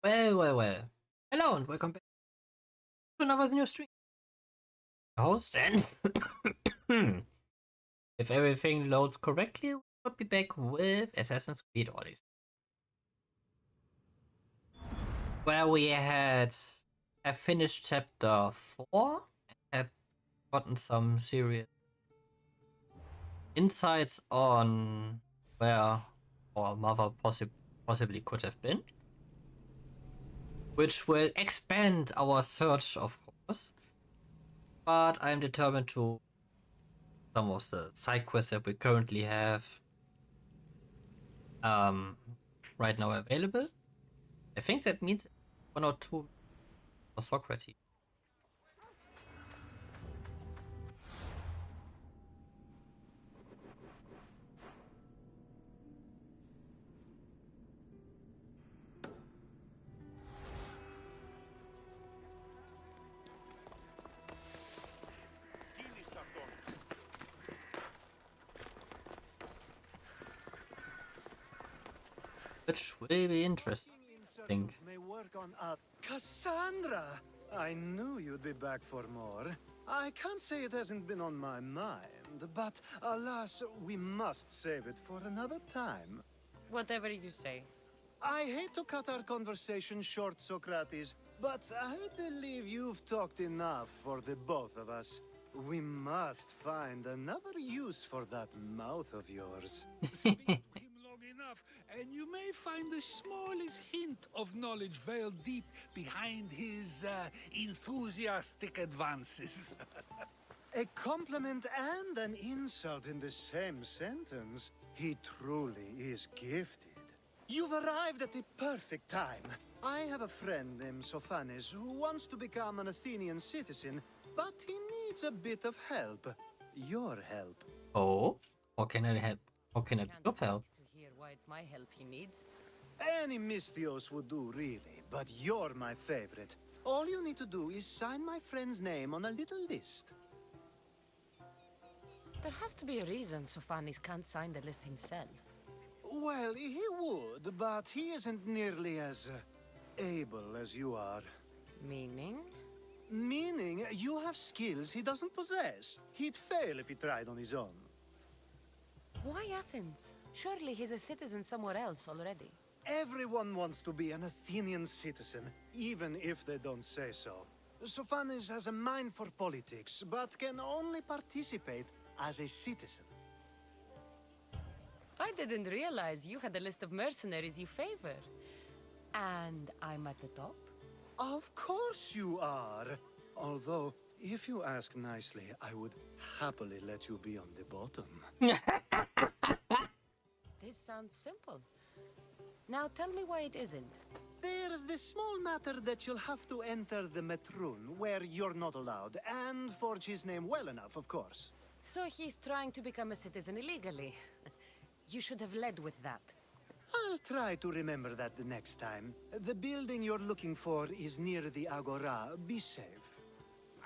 Well. Hello and welcome back to another new stream. Host and if everything loads correctly, we'll be back with Assassin's Creed Odyssey. Where we have finished chapter 4 and had gotten some serious insights on where our mother possibly could have been. Which will expand our search, of course. But I'm determined to some of the side quests that we currently have right now available. I think that means 1 or 2 for Socrates. Which will be interesting, I think. May work on Cassandra! I knew you'd be back for more. I can't say it hasn't been on my mind, but alas, we must save it for another time. Whatever you say. I hate to cut our conversation short, Socrates, but I believe you've talked enough for the both of us. We must find another use for that mouth of yours. Speak to him long enough, and you may find the smallest hint of knowledge veiled deep behind his enthusiastic advances. A compliment and an insult in the same sentence. He truly is gifted. You've arrived at the perfect time. I have a friend named Sophanes who wants to become an Athenian citizen, but he needs a bit of help. Your help. Oh? How can I help? How can I be of help? To hear why it's my help he needs. Any Mystios would do, really, but you're my favorite. All you need to do is sign my friend's name on a little list. There has to be a reason Sophanis can't sign the list himself. Well, he would, but he isn't nearly as able as you are. Meaning? Meaning, you have skills he doesn't possess. He'd fail if he tried on his own. Why Athens? Surely he's a citizen somewhere else already. Everyone wants to be an Athenian citizen, even if they don't say so. Sophanes has a mind for politics, but can only participate as a citizen. I didn't realize you had a list of mercenaries you favor. And I'm at the top? Of course you are. Although, if you ask nicely, I would happily let you be on the bottom. This sounds simple. Now tell me why it isn't. There's this small matter that you'll have to enter the Metroon, where you're not allowed, and forge his name well enough, of course. So he's trying to become a citizen illegally. You should have led with that. I'll try to remember that the next time. The building you're looking for is near the Agora. Be safe.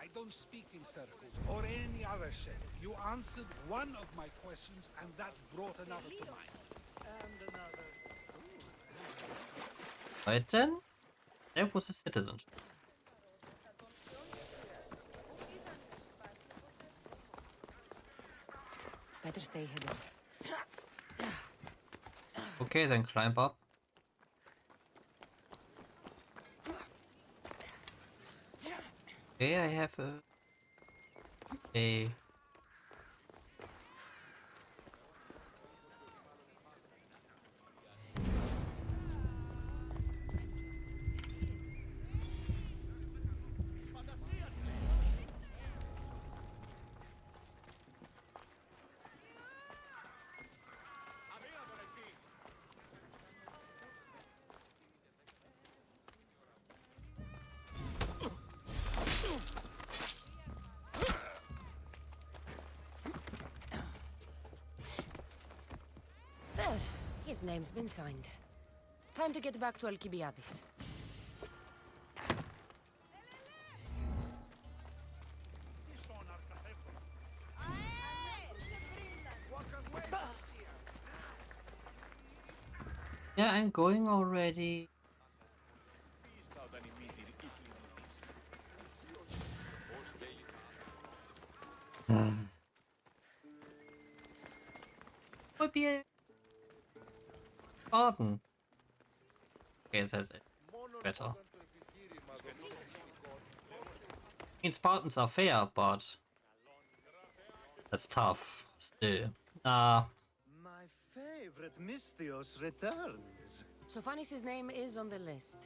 I don't speak in circles or any other shit. You answered one of my questions, and that brought another to mind. And another. Right then, there was a citizen. Better stay hidden. Okay, then climb up. Okay, I have a There. His name's been signed. Time to get back to Alcibiades. yeah, I'm going already. Would be a Spartan. Okay, that's it. Better. I mean, Spartans are fair, but that's tough. Still. My favorite Misthios returns. Sophanis' name is on the list,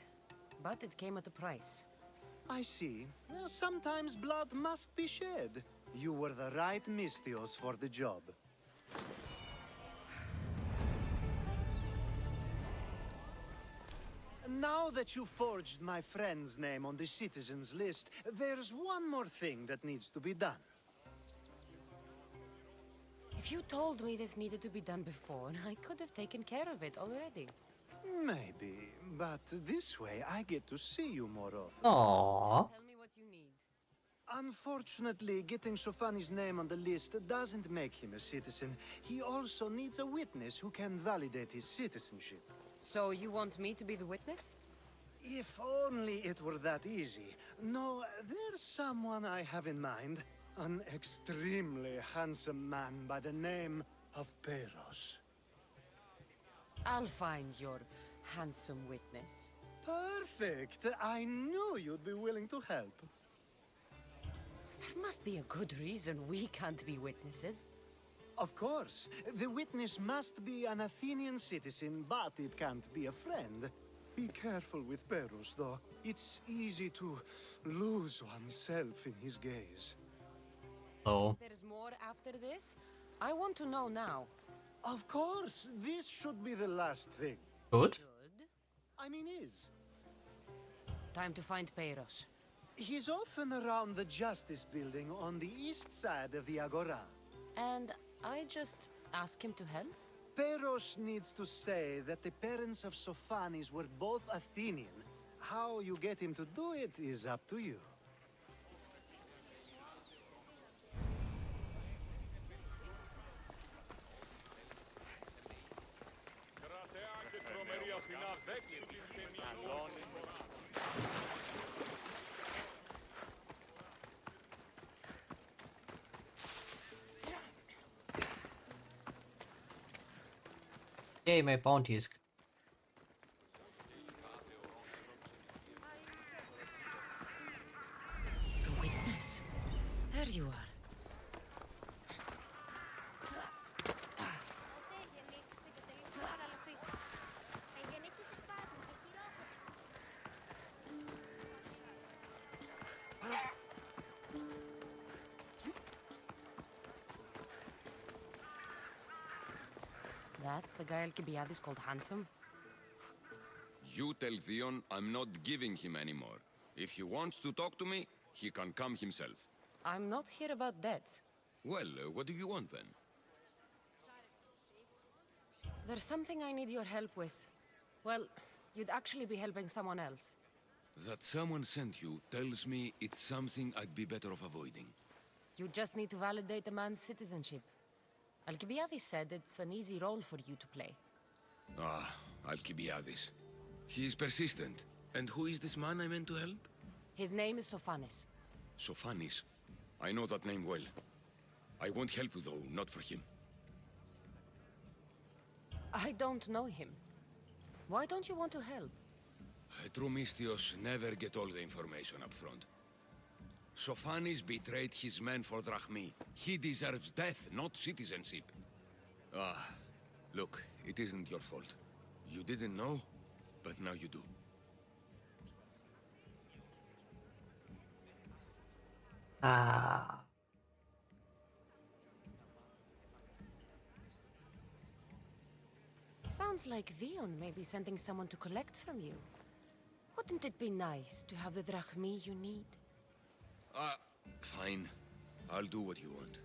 but it came at a price. I see. Sometimes blood must be shed. You were the right Misthios for the job. Now that you forged my friend's name on the citizens list, there's one more thing that needs to be done. If you told me this needed to be done before, I could have taken care of it already. Maybe, but this way I get to see you more often. Aww. Tell me what you need. Unfortunately, getting Sofani's name on the list doesn't make him a citizen. He also needs a witness who can validate his citizenship. So you want me to be the witness? If only it were that easy. No, there's someone I have in mind. An extremely handsome man by the name of Peros. I'll find your handsome witness. Perfect! I knew you'd be willing to help. There must be a good reason we can't be witnesses. Of course, the witness must be an Athenian citizen, but it can't be a friend. Be careful with Peros, though. It's easy to lose oneself in his gaze. So, There's more after this? I want to know now. Of course, this should be the last thing. good. Good. I mean, is. Time to find Peros. He's often around the Justice Building on the east side of the Agora. And I just ask him to help? Peros needs to say that the parents of Sophanis were both Athenian. How you get him to do it is up to you. Yay, my bounty is. The witness. There you are. That's the guy Alcibiades called handsome? You tell Theon I'm not giving him anymore. If he wants to talk to me, he can come himself. I'm not here about debts. Well, what do you want then? There's something I need your help with. Well, you'd actually be helping someone else. That someone sent you tells me it's something I'd be better off avoiding. You just need to validate a man's citizenship. Alcibiades said it's an easy role for you to play. Ah, Alcibiades. He's persistent. And who is this man I meant to help? His name is Sophanis. Sophanis. I know that name well. I won't help you though, not for him. I don't know him. Why don't you want to help? True Misthios never get all the information up front. Sophanis betrayed his men for Drachmi. He deserves death, not citizenship. Ah, look, it isn't your fault. You didn't know, but now you do. Ah. Sounds like Theon may be sending someone to collect from you. Wouldn't it be nice to have the drachmi you need? Fine. I'll do what you want.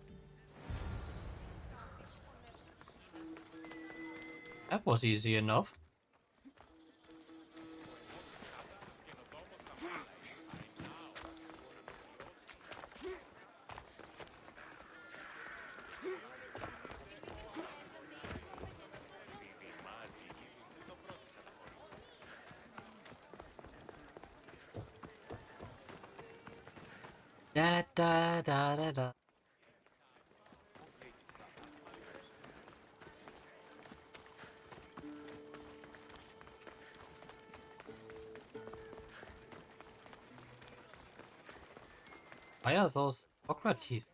That was easy enough. Da da da da da. Why are those Socrates?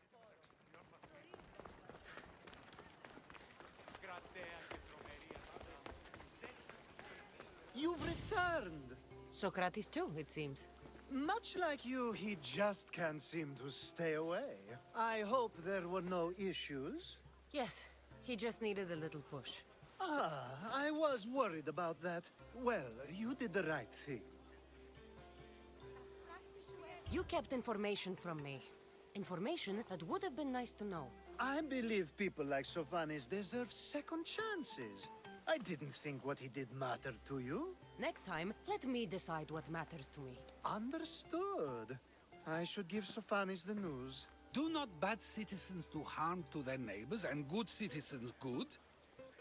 You've returned! Socrates too, it seems. Much like you, he just can't seem to stay away. I hope there were no issues. Yes, he just needed a little push. Ah, I was worried about that. Well, you did the right thing. You kept information from me. Information that would have been nice to know. I believe people like Sophanis deserve second chances. I didn't think what he did mattered to you. Next time, let me decide what matters to me. Understood. I should give Sophanis the news. Do not bad citizens do harm to their neighbors and good citizens good?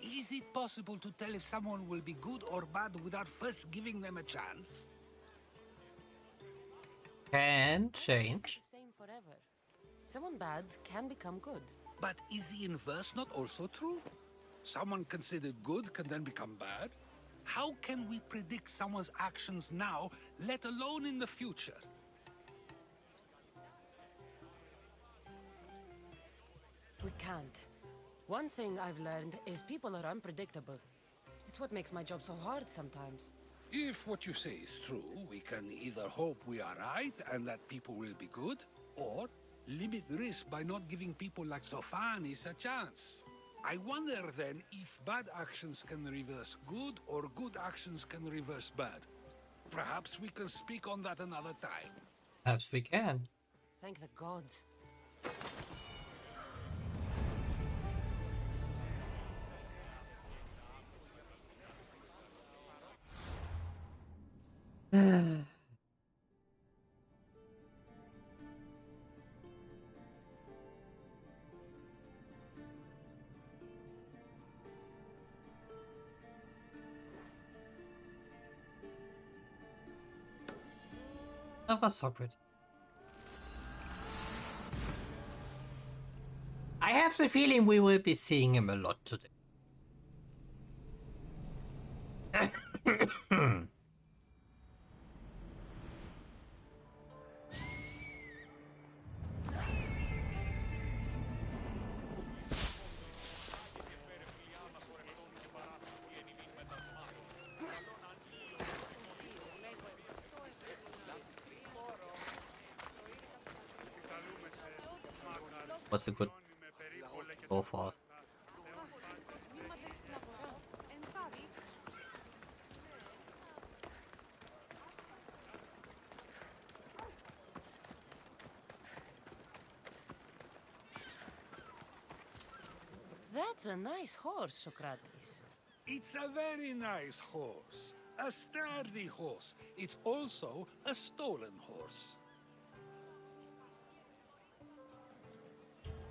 Is it possible to tell if someone will be good or bad without first giving them a chance? Can change. The same forever. Someone bad can become good. But is the inverse not also true? Someone considered good can then become bad? How can we predict someone's actions now, let alone in the future? We can't. One thing I've learned is people are unpredictable. It's what makes my job so hard sometimes. If what you say is true, we can either hope we are right and that people will be good, or limit risk by not giving people like Sophanis a chance. I wonder then if bad actions can reverse good or good actions can reverse bad. Perhaps we can speak on that another time. Perhaps we can. Thank the gods. That was Socrates. I have the feeling we will be seeing him a lot today. What's a good go fast? That's a nice horse, Socrates. It's a very nice horse. A sturdy horse. It's also a stolen horse.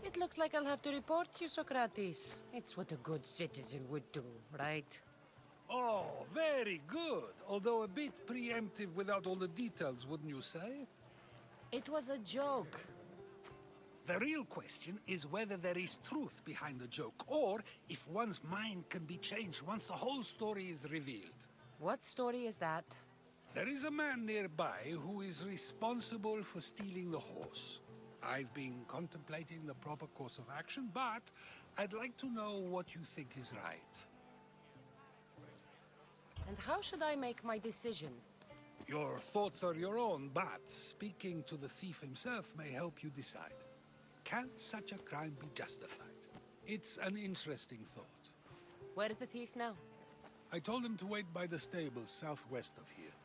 It looks like I'll have to report you, Socrates. It's what a good citizen would do, right? Oh, very good. Although a bit preemptive without all the details, wouldn't you say? It was a joke. The real question is whether there is truth behind the joke, or if one's mind can be changed once the whole story is revealed. What story is that? There is a man nearby who is responsible for stealing the horse. I've been contemplating the proper course of action, but I'd like to know what you think is right. And how should I make my decision? Your thoughts are your own, but speaking to the thief himself may help you decide. Can such a crime be justified? It's an interesting thought. Where is the thief now? I told him to wait by the stables southwest of here.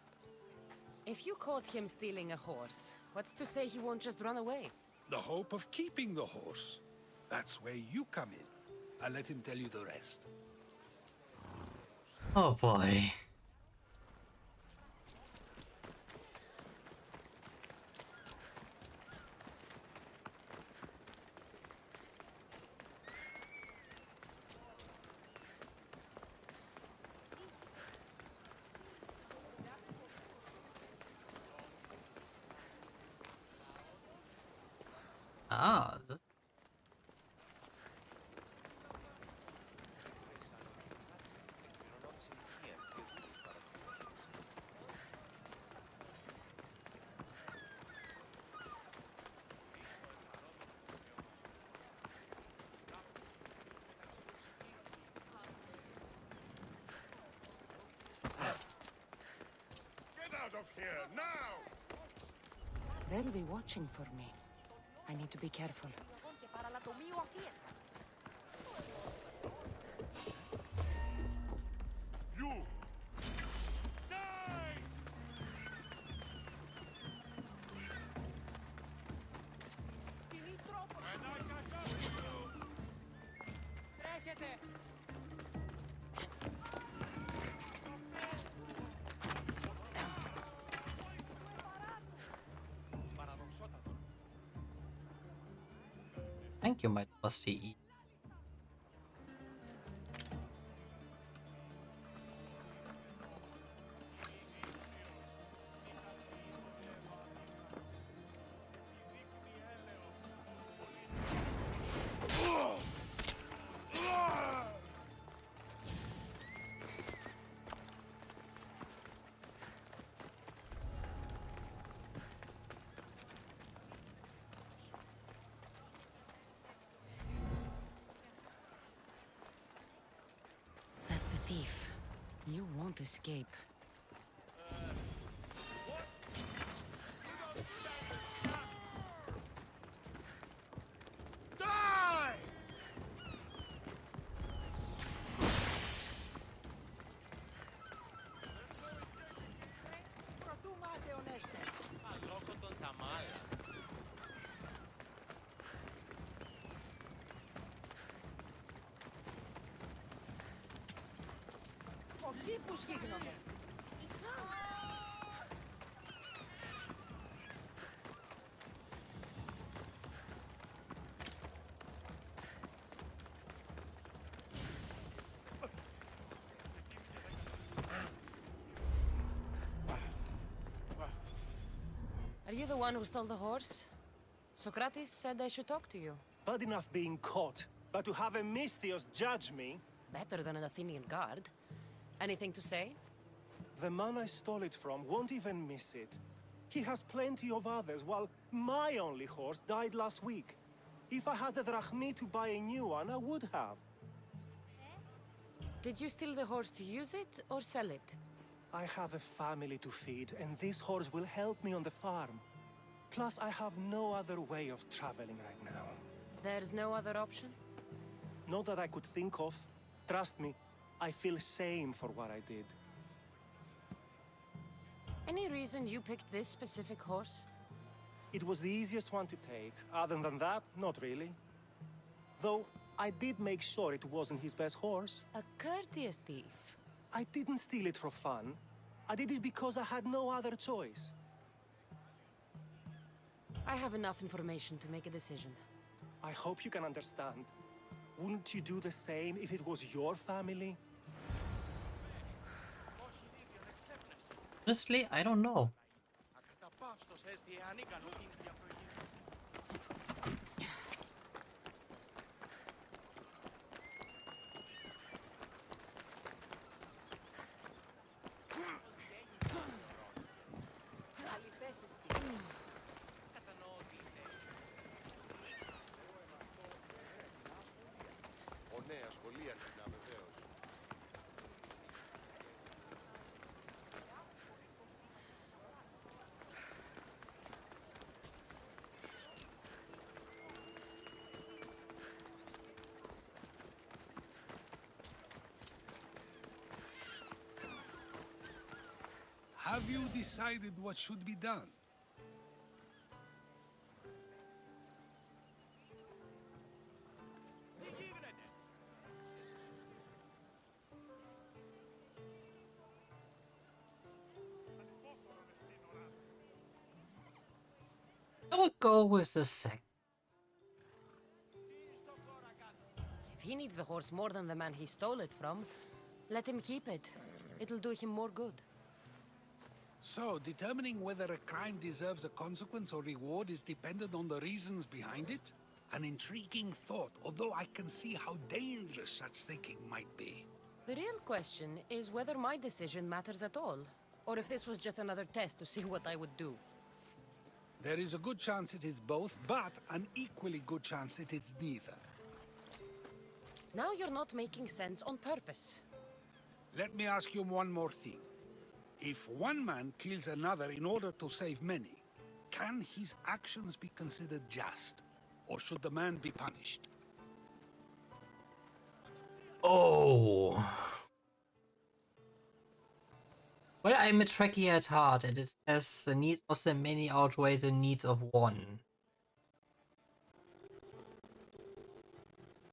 If you caught him stealing a horse, what's to say he won't just run away? The hope of keeping the horse. That's where you come in. I'll let him tell you the rest. Oh boy. Ah, Here, now! They'll be watching for me. I need to be careful. You! Die! When I catch up to you! Thank you, my trusty E. That's the thief. You won't escape. Die! Are you the one who stole the horse? Socrates said I should talk to you. Bad enough being caught, but to have a Misthios judge me? Better than an Athenian guard. Anything to say? The man I stole it from won't even miss it. He has plenty of others, while my only horse died last week. If I had the drachmi to buy a new one, I would have. Did you steal the horse to use it or sell it? I have a family to feed, and this horse will help me on the farm. Plus, I have no other way of traveling right now. There's no other option? Not that I could think of. Trust me, I feel shame for what I did. Any reason you picked this specific horse? It was the easiest one to take. Other than that, not really. Though, I did make sure it wasn't his best horse. A courteous thief. I didn't steal it for fun. I did it because I had no other choice. I have enough information to make a decision. I hope you can understand. Wouldn't you do the same if it was your family? Honestly, I don't know. Have you decided what should be done? I would go with the second. If he needs the horse more than the man he stole it from, let him keep it. It'll do him more good. So, determining whether a crime deserves a consequence or reward is dependent on the reasons behind it? An intriguing thought, although I can see how dangerous such thinking might be. The real question is whether my decision matters at all, or if this was just another test to see what I would do. There is a good chance it is both, but an equally good chance it is neither. Now you're not making sense on purpose. Let me ask you one more thing. If one man kills another in order to save many, can his actions be considered just? Or should the man be punished? Oh. Well, I'm a Trekkie at heart, and it says the needs of the many outweigh the needs of one.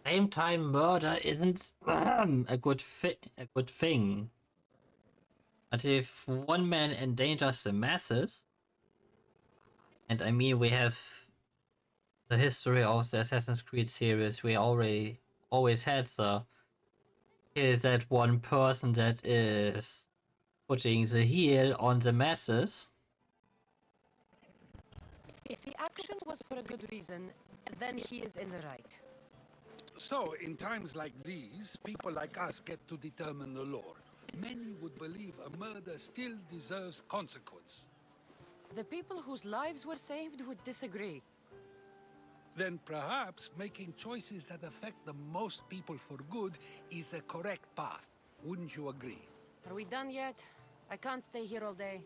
Same time, murder isn't a good thing. But if one man endangers the masses, and I mean we have the history of the Assassin's Creed series, we always had the is that one person that is putting the heel on the masses. If the action was for a good reason, then he is in the right. So, in times like these, people like us get to determine the law. Many would believe a murder still deserves consequence. The people whose lives were saved would disagree. Then perhaps making choices that affect the most people for good is a correct path. Wouldn't you agree? Are we done yet? I can't stay here all day.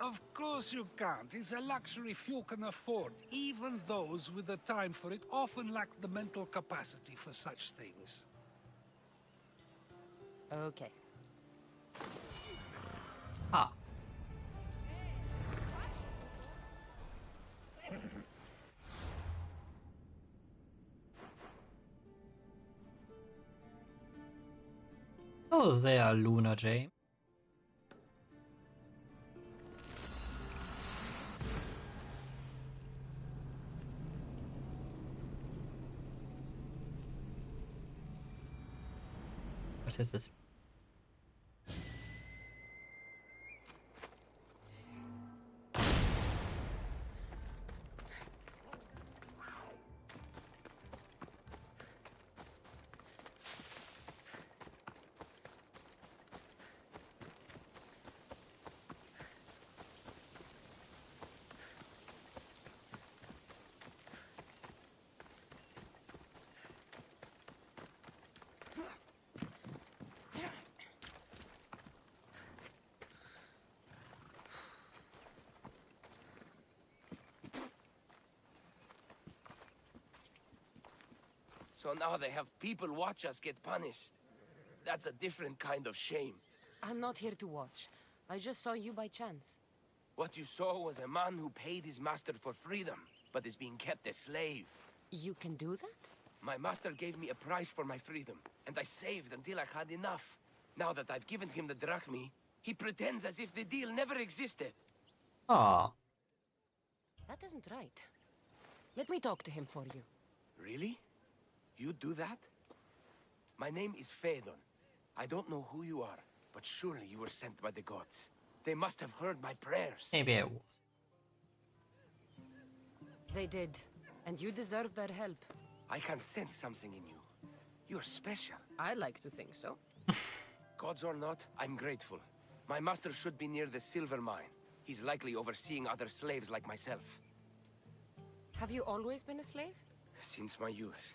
Of course you can't. It's a luxury few can afford. Even those with the time for it often lack the mental capacity for such things. Okay. Ah. Oh, there, Luna Jane. What is this? So now they have people watch us get punished. That's a different kind of shame. I'm not here to watch. I just saw you by chance. What you saw was a man who paid his master for freedom, but is being kept a slave. You can do that? My master gave me a price for my freedom, and I saved until I had enough. Now that I've given him the drachmi, he pretends as if the deal never existed. Ah. That isn't right. Let me talk to him for you. Really? You do that? My name is Phaedon. I don't know who you are, but surely you were sent by the gods. They must have heard my prayers. Maybe I was. They did, and you deserve their help. I can sense something in you. You're special. I like to think so. Gods or not, I'm grateful. My master should be near the silver mine. He's likely overseeing other slaves like myself. Have you always been a slave? Since my youth.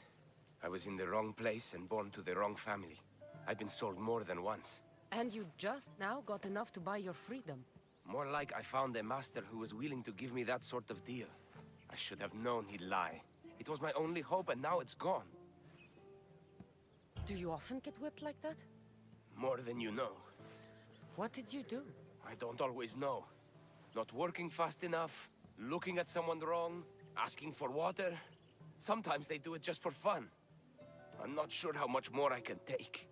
I was in the wrong place and born to the wrong family. I've been sold more than once. And you just now got enough to buy your freedom. More like I found a master who was willing to give me that sort of deal. I should have known he'd lie. It was my only hope, and now it's gone. Do you often get whipped like that? More than you know. What did you do? I don't always know. Not working fast enough, looking at someone wrong, asking for water. Sometimes they do it just for fun. I'm not sure how much more I can take.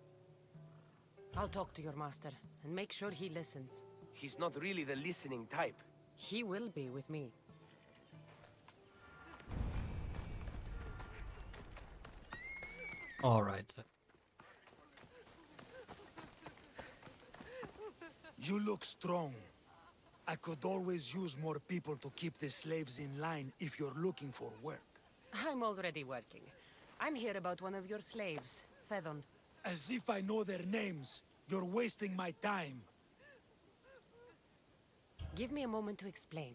I'll talk to your master, and make sure he listens. He's not really the listening type. He will be with me. Alright. You look strong. I could always use more people to keep the slaves in line if you're looking for work. I'm already working. I'm here about one of your slaves, Phaedon. As if I know their names. You're wasting my time. Give me a moment to explain.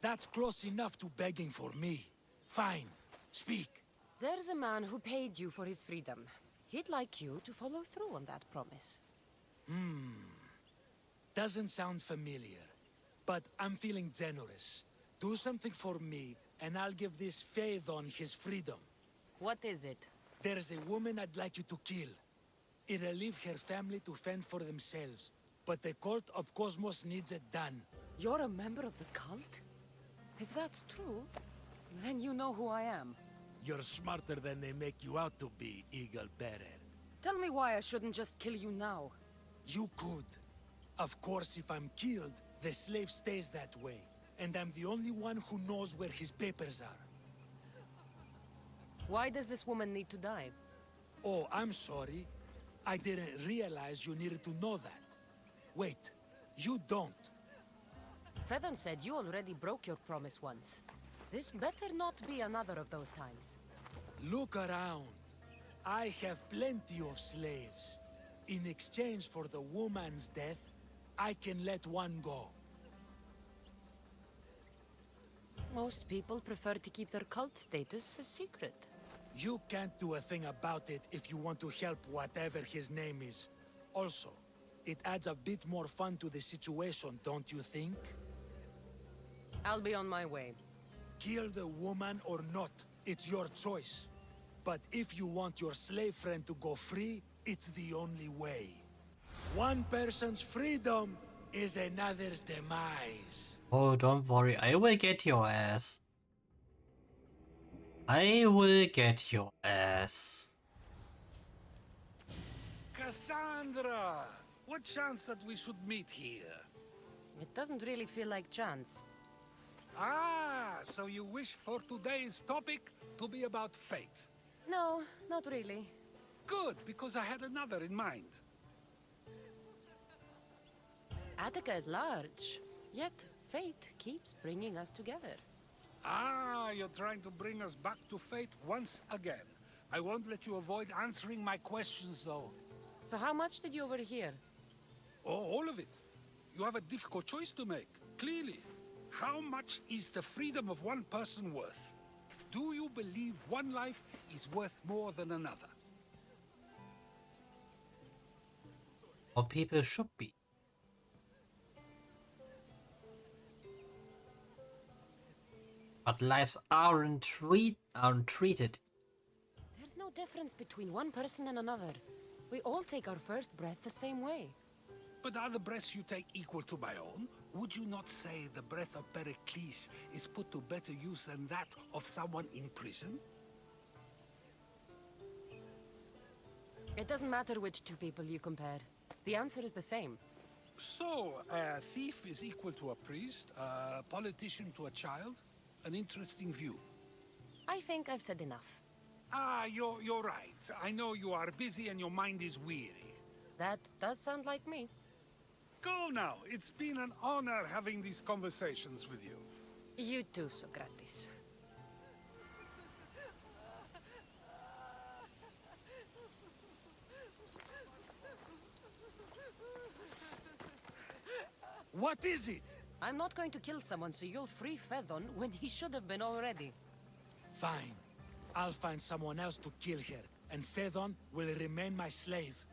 That's close enough to begging for me. Fine. Speak. There's a man who paid you for his freedom. He'd like you to follow through on that promise. doesn't sound familiar, but I'm feeling generous. Do something for me, and I'll give this Phaethon his freedom. What is it? There's a woman I'd like you to kill. It'll leave her family to fend for themselves, but the Cult of Cosmos needs it done. You're a member of the cult? If that's true, then you know who I am. You're smarter than they make you out to be, Eagle Bearer. Tell me why I shouldn't just kill you now. You could. Of course, if I'm killed, the slave stays that way. And I'm the only one who knows where his papers are. Why does this woman need to die? Oh, I'm sorry. I didn't realize you needed to know that. Wait, you don't. Phaethon said you already broke your promise once. This better not be another of those times. Look around. I have plenty of slaves. In exchange for the woman's death, I can let one go. Most people prefer to keep their cult status a secret. You can't do a thing about it if you want to help whatever his name is. Also, it adds a bit more fun to the situation, don't you think? I'll be on my way. Kill the woman or not, it's your choice. But if you want your slave friend to go free, it's the only way. One person's freedom is another's demise. Oh, don't worry, I will get your ass. I will get your ass. Cassandra! What chance that we should meet here? It doesn't really feel like chance. Ah, so you wish for today's topic to be about fate. No, not really. Good, because I had another in mind. Attica is large, yet fate keeps bringing us together. Ah, you're trying to bring us back to fate once again. I won't let you avoid answering my questions, though. So how much did you overhear? Oh, all of it. You have a difficult choice to make, clearly. How much is the freedom of one person worth? Do you believe one life is worth more than another? Or people should be. But lives aren't treated. There's no difference between one person and another. We all take our first breath the same way. But are the breaths you take equal to my own? Would you not say the breath of Pericles is put to better use than that of someone in prison? It doesn't matter which two people you compare. The answer is the same. So, a thief is equal to a priest, a politician to a child? An interesting view. I think I've said enough. Ah, you're right. I know you are busy and your mind is weary. That does sound like me. Go now. It's been an honor having these conversations with you. You too, Socrates. What is it? I'm not going to kill someone so you'll free Phaethon when he should have been already. Fine. I'll find someone else to kill her, and Phaethon will remain my slave.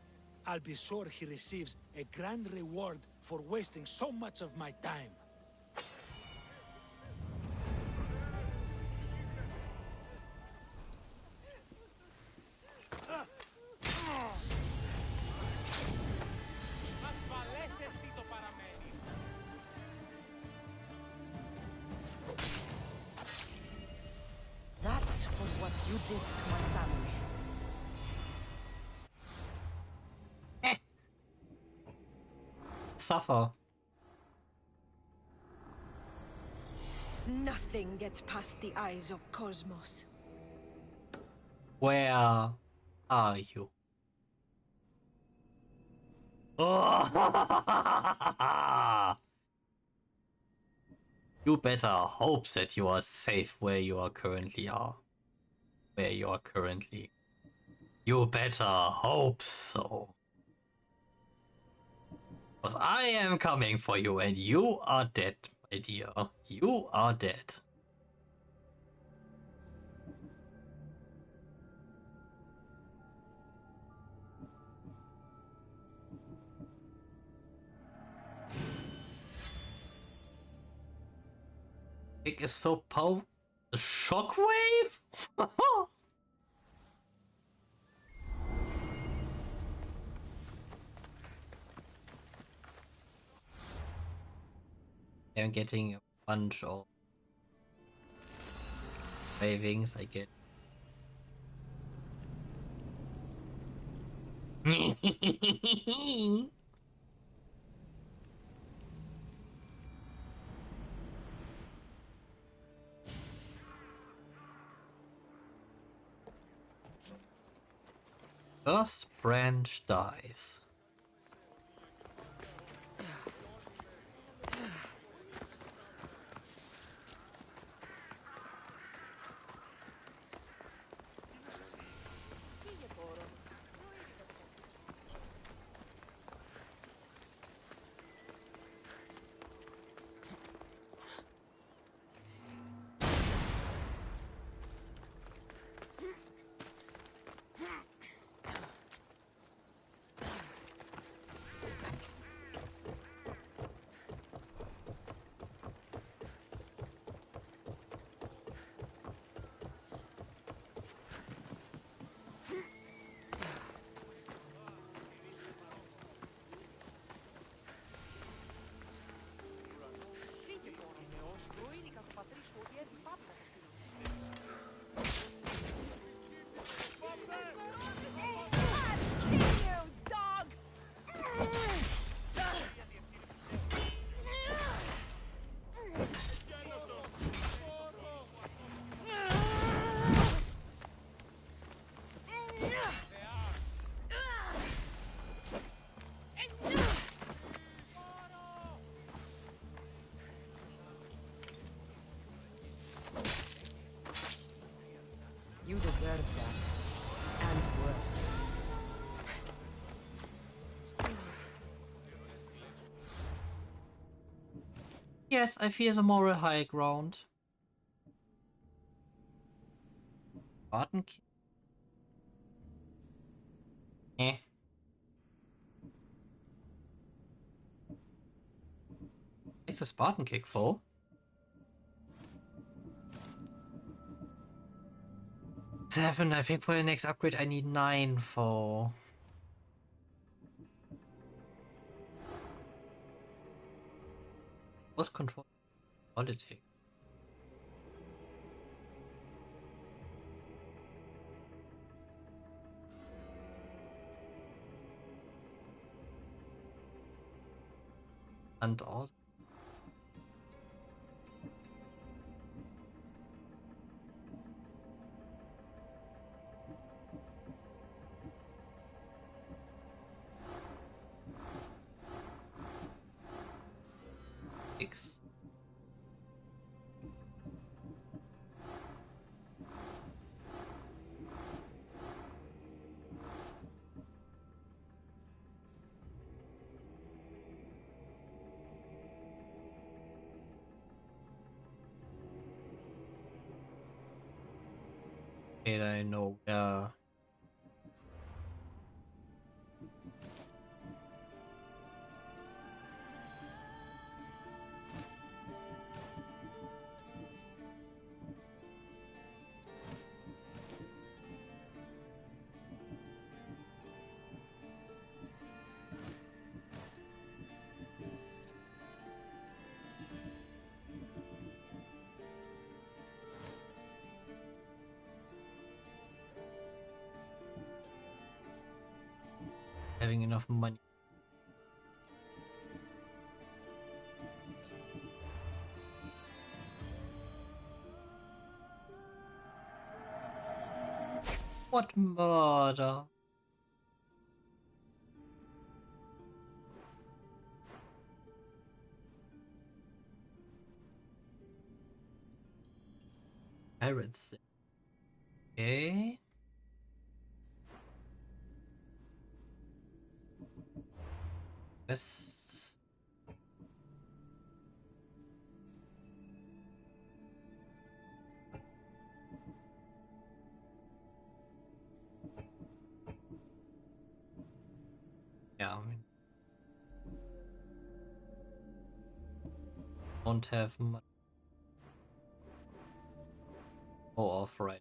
I'll be sure he receives a grand reward for wasting so much of my time. That's for what you did to my family. Suffer. Nothing gets past the eyes of Cosmos. Where are you? You better hope that you are safe where you are currently are. Where you are currently. You better hope so. Because I am coming for you and you are dead, my dear. You are dead. Kick is so powerful. A shockwave? I'm getting a bunch of ravings, I get. First branch dies. You deserve that. And worse. Yes, I feel the moral high ground. Button kick. Eh. It's a Spartan kick for. Seven, I think for the next upgrade I need 9 for. What's control politics? And also X. And I know having enough money. What murder? Pirates. Okay. Yes. Yeah, I mean, don't have much. go off right.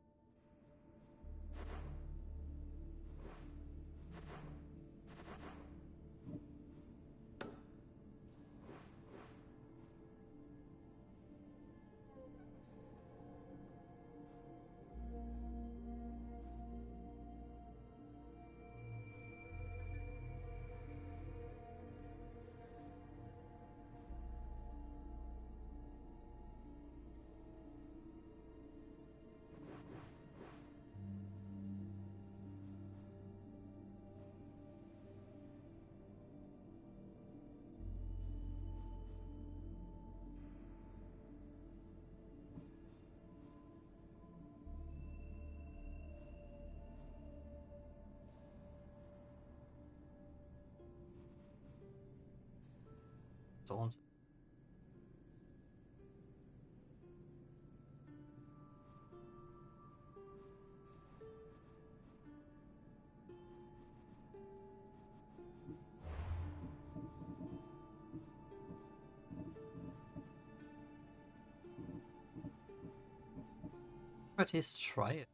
Don't. But let's try it.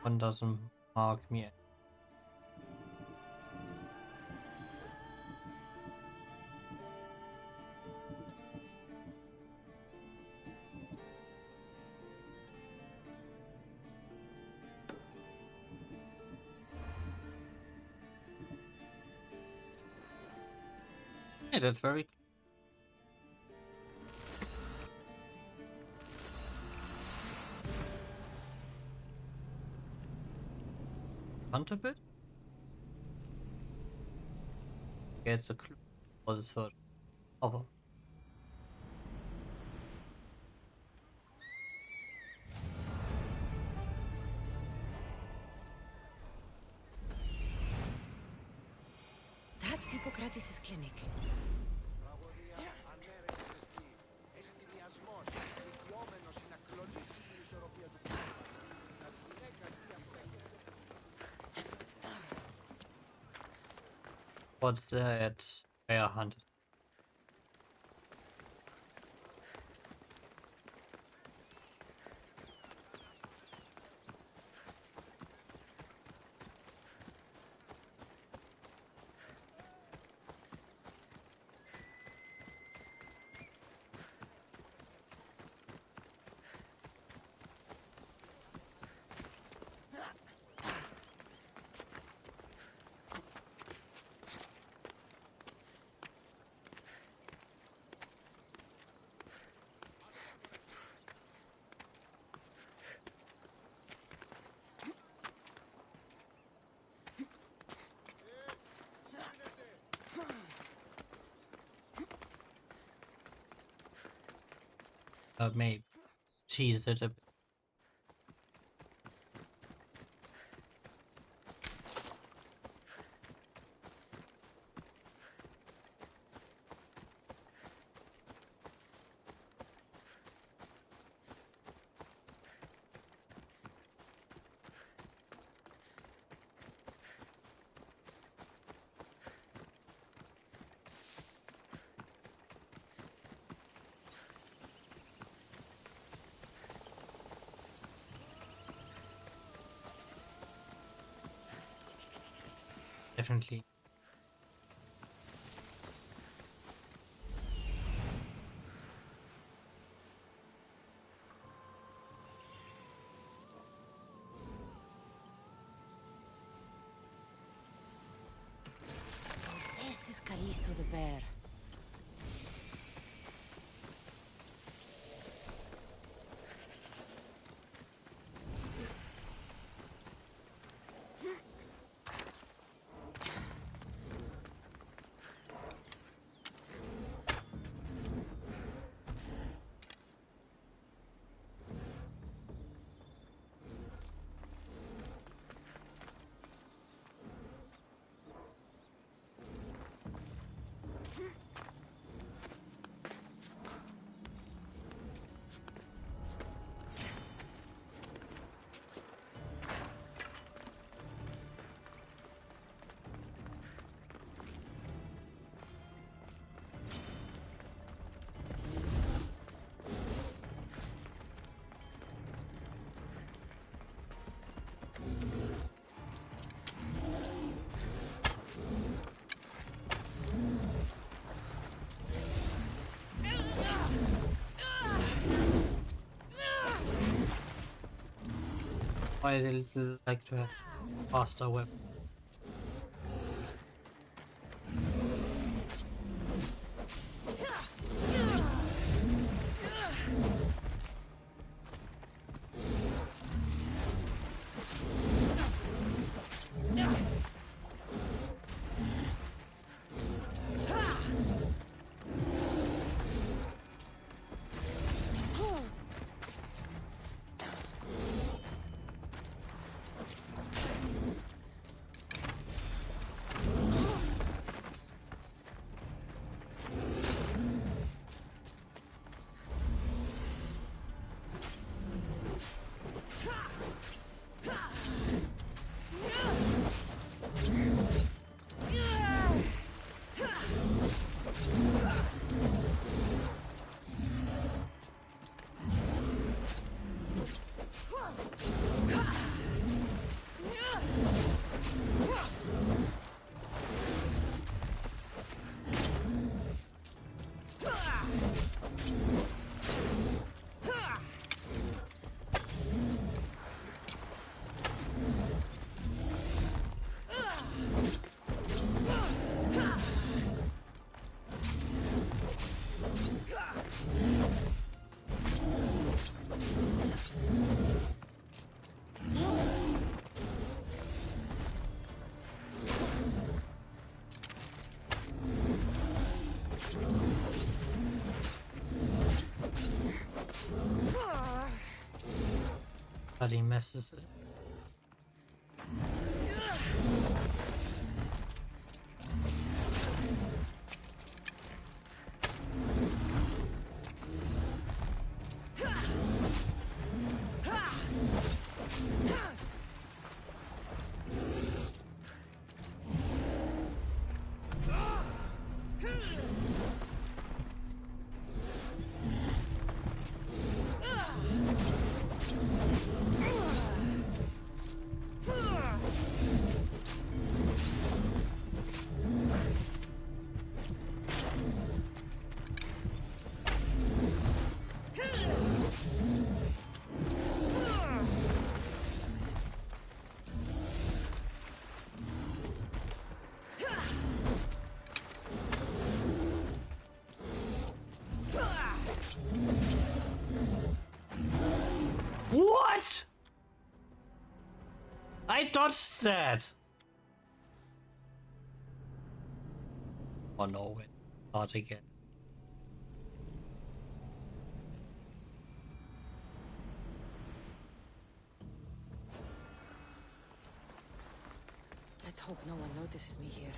One doesn't mark me. Yeah, that's very. Hunt a bit? Gets a clue for the third cover. That's Hippocrates' clinic. What's that? Bear hunted. Maybe cheese it a bit. Definitely. So this is Callisto the bear. I'd like to have faster weapon. But he messes it. What? I dodged that. Oh no, wait. Not again. Let's hope no one notices me here.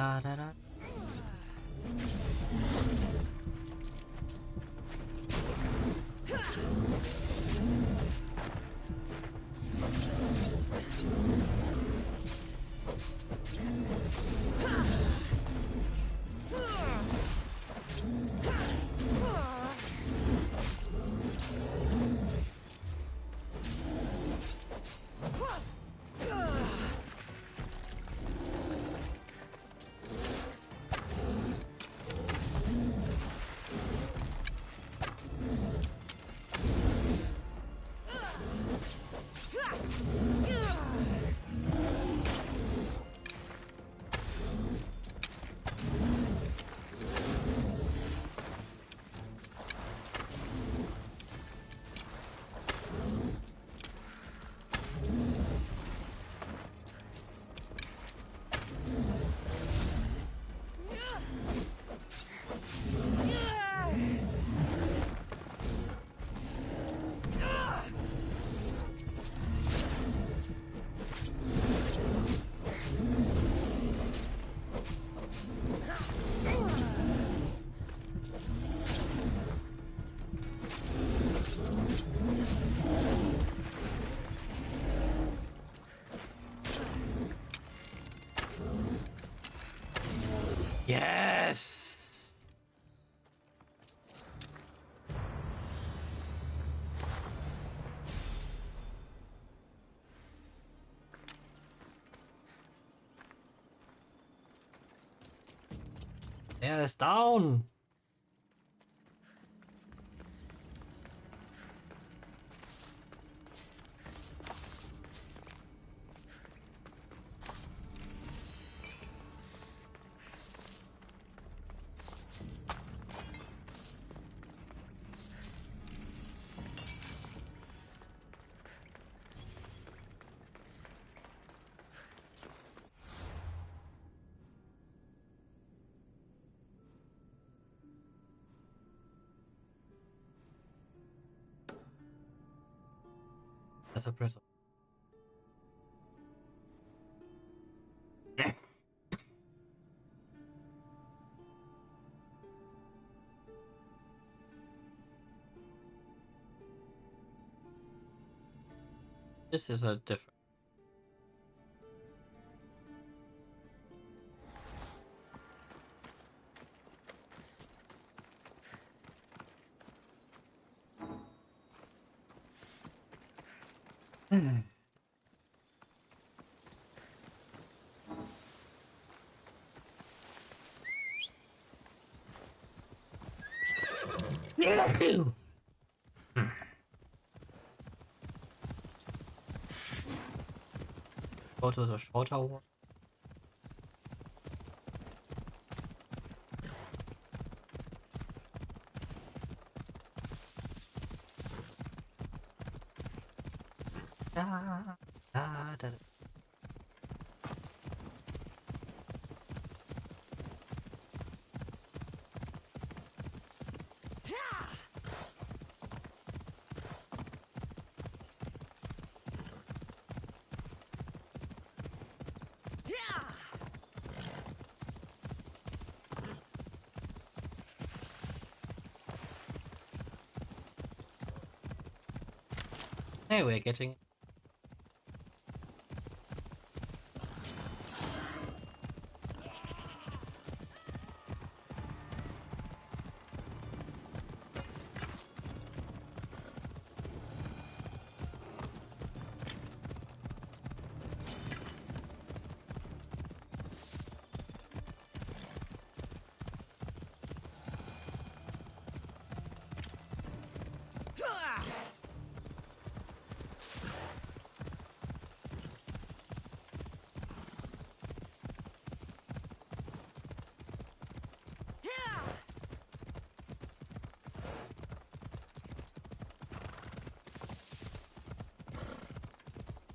Da, da, da. Yes! Er ist down! As a prison. This is a different. Go to the shorter one. Da, da, da. Hey, we're getting.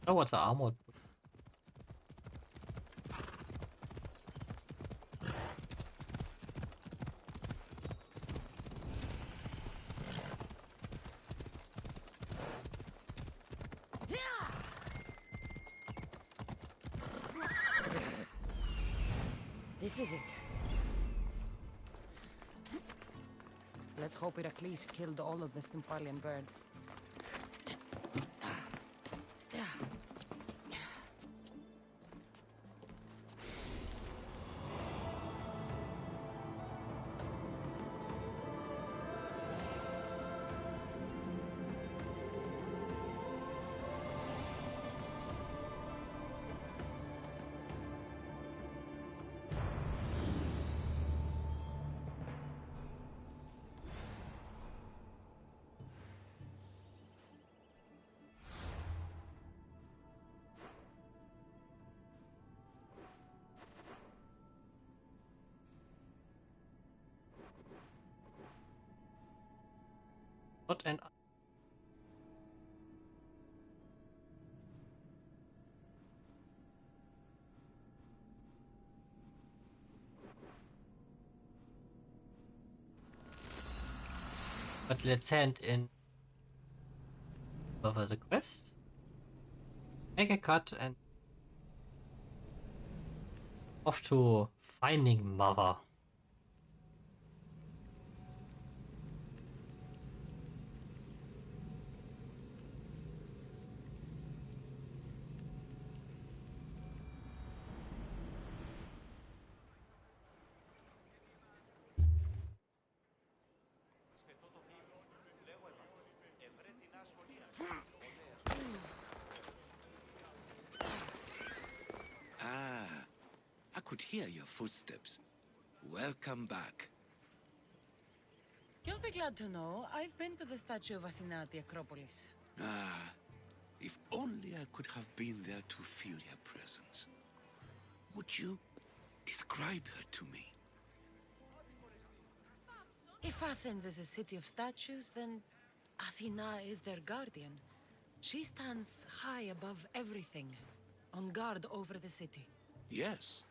Oh, what's the armor? This is it. Let's hope Heracles killed all of the Stymphalian birds. What an But let's hand in over the quest. Make a cut and off to finding Mother. I could hear your footsteps. Welcome back. You'll be glad to know I've been to the statue of Athena at the Acropolis. If only I could have been there to feel your presence. Would you describe her to me? If Athens is a city of statues, then Athena is their guardian. She stands high above everything, on guard over the city. Yes,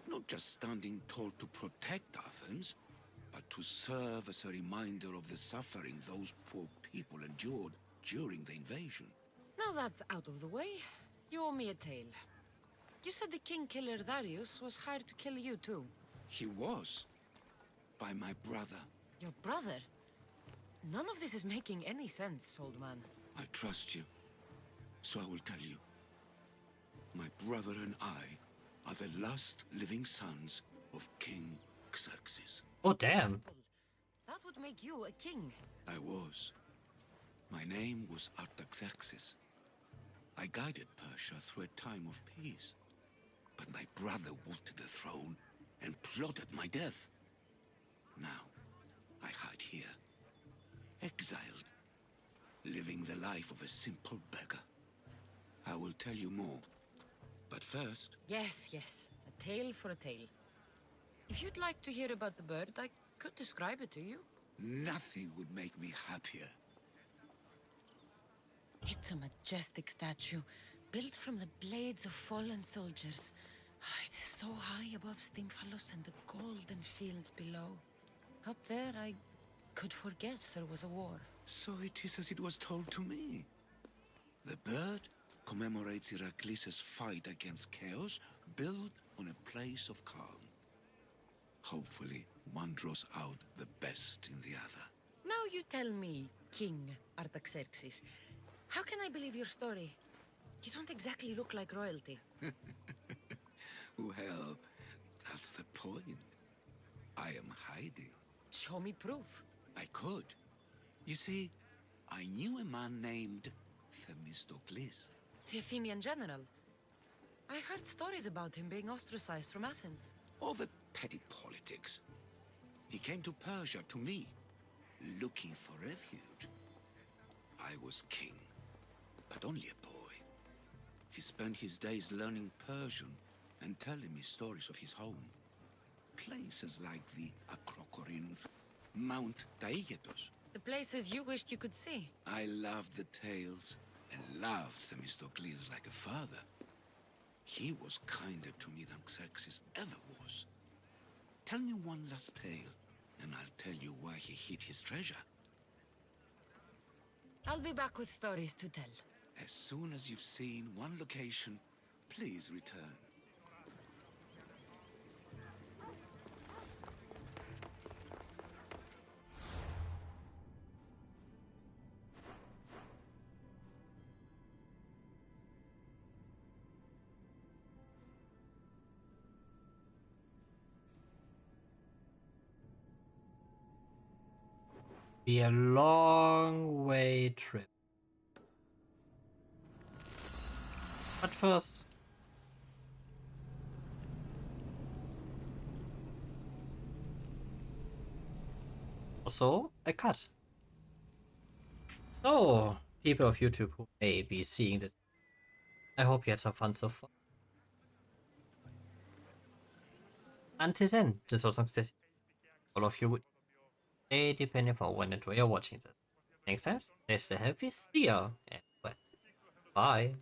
not just standing tall to protect Athens, but to serve as a reminder of the suffering those poor people endured during the invasion. Now that's out of the way, you owe me a tale. You said the king killer Darius was hired to kill you too. He was. By my brother. Your brother? None of this is making any sense, old man. I trust you, so I will tell you. My brother and I are the last living sons of King Xerxes. Oh, damn. That would make you a king. I was. My name was Artaxerxes. I guided Persia through a time of peace. But my brother wanted the throne and plotted my death. Now, I hide here, exiled, living the life of a simple beggar. I will tell you more, but first... Yes, yes. A tale for a tale. If you'd like to hear about the bird, I could describe it to you. Nothing would make me happier. It's a majestic statue, built from the blades of fallen soldiers. It is so high above Stymphalos and the golden fields below. Up there, I could forget there was a war. So it is as it was told to me. The bird commemorates Heracles' fight against chaos, built on a place of calm. Hopefully, one draws out the best in the other. Now you tell me, King Artaxerxes, how can I believe your story? You don't exactly look like royalty. Well, that's the point. I am hiding. Show me proof. I could. You see, I knew a man named Themistocles. The Athenian general. I heard stories about him being ostracized from Athens. All the petty politics. He came to Persia to me, looking for refuge. I was king, but only a boy. He spent his days learning Persian and telling me stories of his home. Places like the Acrocorinth, Mount Taygetos. The places you wished you could see. I loved the tales and loved Themistocles like a father. He was kinder to me than Xerxes ever was. Tell me one last tale, and I'll tell you why he hid his treasure. I'll be back with stories to tell. As soon as you've seen one location, please return. Be a long way trip. But first, also a cut. So, people of YouTube who may be seeing this, I hope you had some fun so far. Until then, this was Nox Destin. All of you would stay depending on when and where you're watching this. Next time, stay healthy, see ya, and well, bye.